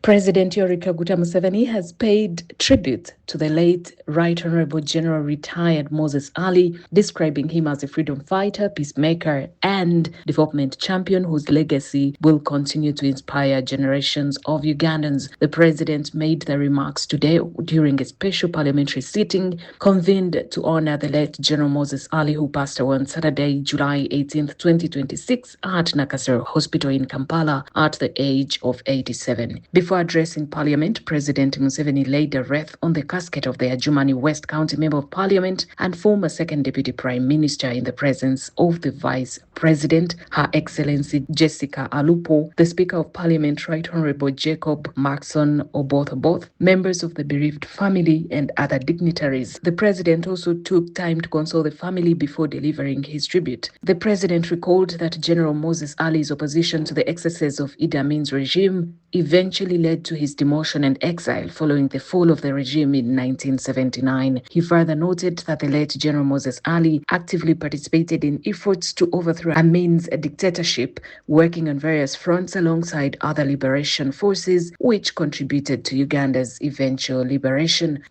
President Yoweri Kaguta Museveni has paid tribute to the late Right Honorable General retired Moses Ali, describing him as a freedom fighter, peacemaker, and development champion whose legacy will continue to inspire generations of Ugandans. The president made the remarks today during a special parliamentary sitting convened to honor the late General Moses Ali, who passed away on Saturday, July 18th, 2026, at Nakasero Hospital in Kampala at the age of 87. Before addressing Parliament, President Museveni laid a wreath on the casket of the Adjumani West County Member of Parliament and former Second Deputy Prime Minister in the presence of the Vice President, Her Excellency Jessica Alupo, the Speaker of Parliament, Right Honourable Jacob Maxson Oboth, members of the bereaved family and other dignitaries. The President also took time to console the family before delivering his tribute. The President recalled that General Moses Ali's opposition to the excesses of Idi Amin's regime eventually led to his demotion and exile following the fall of the regime in 1979. He further noted that the late General Moses Ali actively participated in efforts to overthrow Amin's dictatorship, working on various fronts alongside other liberation forces, which contributed to Uganda's eventual liberation.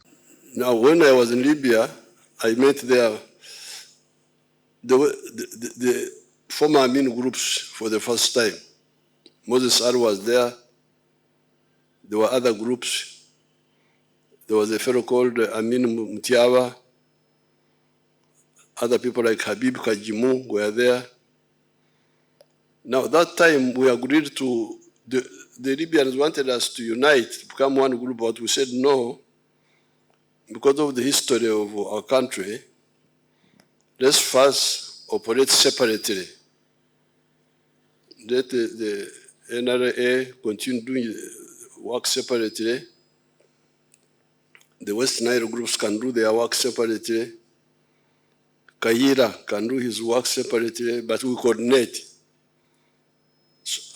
Now, when I was in Libya, I met there the former Amin groups for the first time. Moses Ali was there. There were other groups. There was a fellow called Amin Mutiawa. Other people like Habib Kajimu were there. Now, at that time, we agreed to, the Libyans wanted us to unite, to become one group, but we said no, because of the history of our country, let's first operate separately. Let the NRA continue doing work separately. The West Nile groups can do their work separately. Kaira can do his work separately, but we coordinate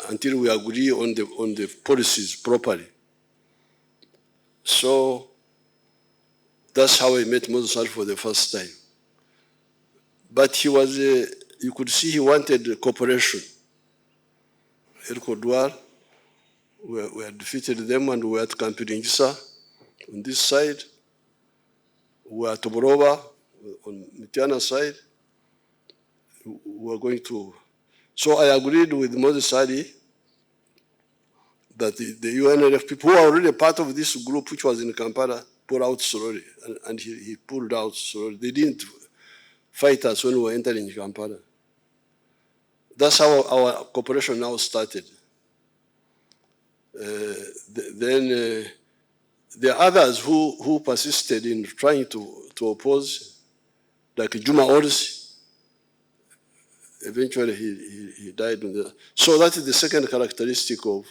until we agree on the policies properly. So that's how I met Moses Ali for the first time. But he was, you could see he wanted cooperation. El Kodwar, we had defeated them and we were at Kampiringisa on this side. We were at Toborova on Mitiana side. We were going to. So I agreed with Moses Ali that the UNLF people who are already part of this group, which was in Kampala, pulled out slowly. And he pulled out slowly. They didn't fight us when we were entering Kampala. That's how our cooperation now started. Then there are others who persisted in trying to oppose, like Juma Orsi. Eventually he died. So that is the second characteristic of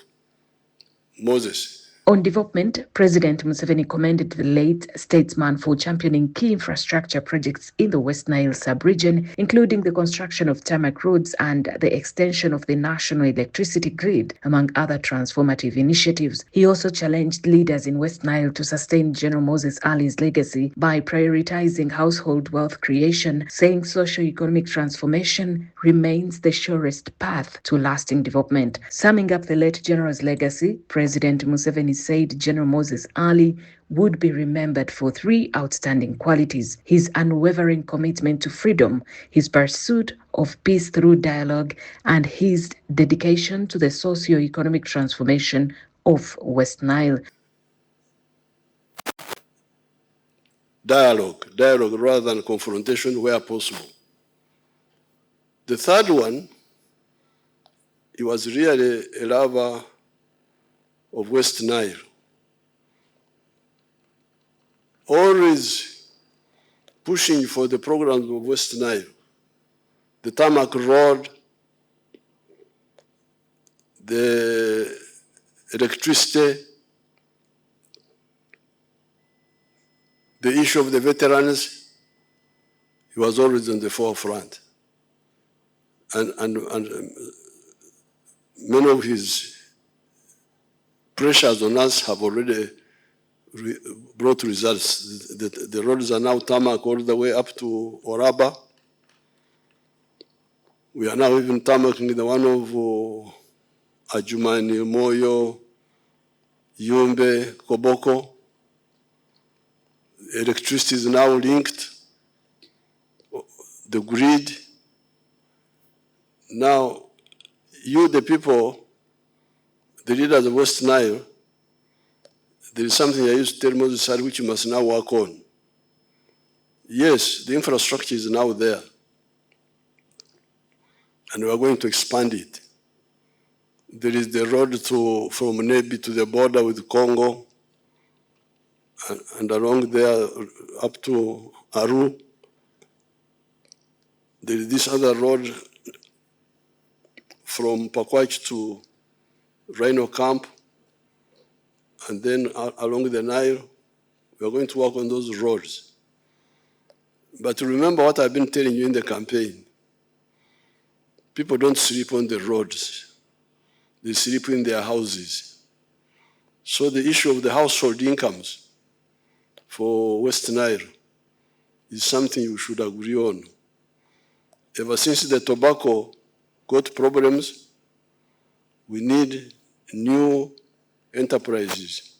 Moses. On development, President Museveni commended the late statesman for championing key infrastructure projects in the West Nile sub-region, including the construction of tarmac roads and the extension of the national electricity grid, among other transformative initiatives. He also challenged leaders in West Nile to sustain General Moses Ali's legacy by prioritizing household wealth creation, saying socio-economic transformation remains the surest path to lasting development. Summing up the late general's legacy, President Museveni said General Moses Ali would be remembered for three outstanding qualities: his unwavering commitment to freedom, his pursuit of peace through dialogue, and his dedication to the socio-economic transformation of West Nile. Dialogue rather than confrontation where possible. The third one, he was really a lover of West Nile. Always pushing for the programs of West Nile, the tarmac road, the electricity, the issue of the veterans. He was always on the forefront. And many of his pressures on us have already brought results. The roads are now tarmac all the way up to Oraba. We are now even tarmacking the one of Adjumani, Moyo, Yumbe, Koboko. Electricity is now linked, the grid. Now, you, the people, the leaders of West Nile, there is something I used to tell Moses Ali which you must now work on. Yes, the infrastructure is now there, and we are going to expand it. There is the road from Nebi to the border with Congo, and along there up to Aru. There is this other road from Pakwach to Rhino Camp, and then along the Nile. We are going to work on those roads. But remember what I've been telling you in the campaign. People don't sleep on the roads. They sleep in their houses. So the issue of the household incomes for West Nile is something you should agree on. Ever since the tobacco got problems, we need new enterprises.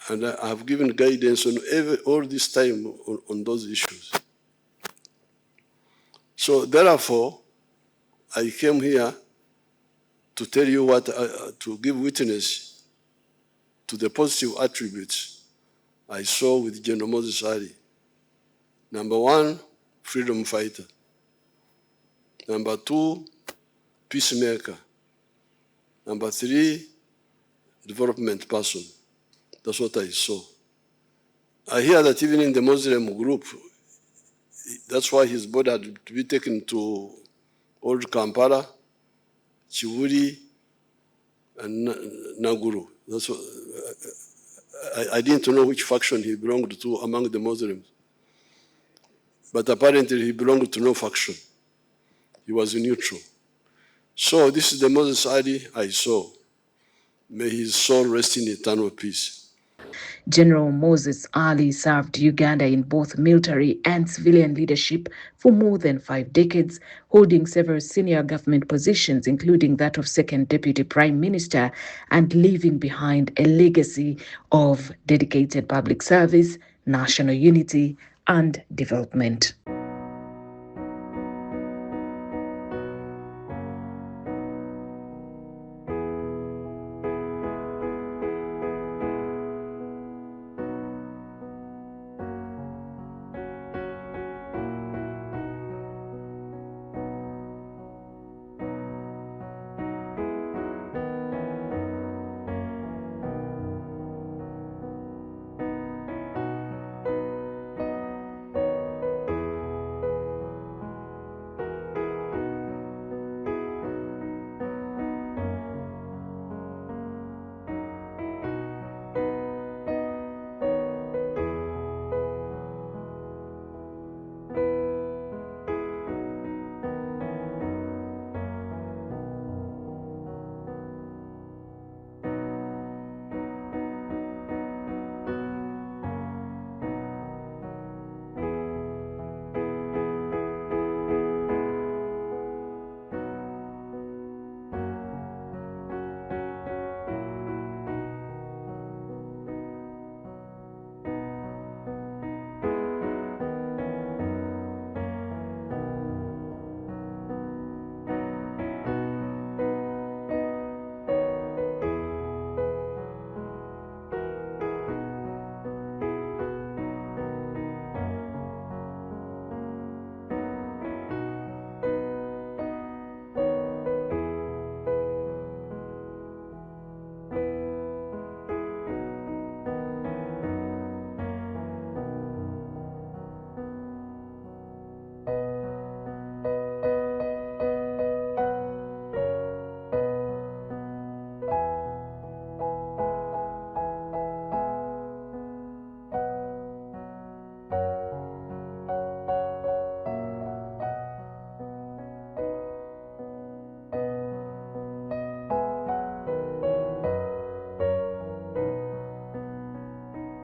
And I have given guidance on all this time on those issues. So therefore, I came here to tell you to give witness to the positive attributes I saw with General Moses Ali. Number one, freedom fighter. Number two, peacemaker. Number three, development person. That's what I saw. I hear that even in the Muslim group, that's why his body had to be taken to Old Kampala, Chiwuri, and Naguru. That's what, I didn't know which faction he belonged to among the Muslims. But apparently he belonged to no faction. He was neutral. So this is the Moses Ali I saw. May his soul rest in eternal peace. General Moses Ali served Uganda in both military and civilian leadership for more than 5 decades, holding several senior government positions, including that of Second Deputy Prime Minister, and leaving behind a legacy of dedicated public service, national unity, and development.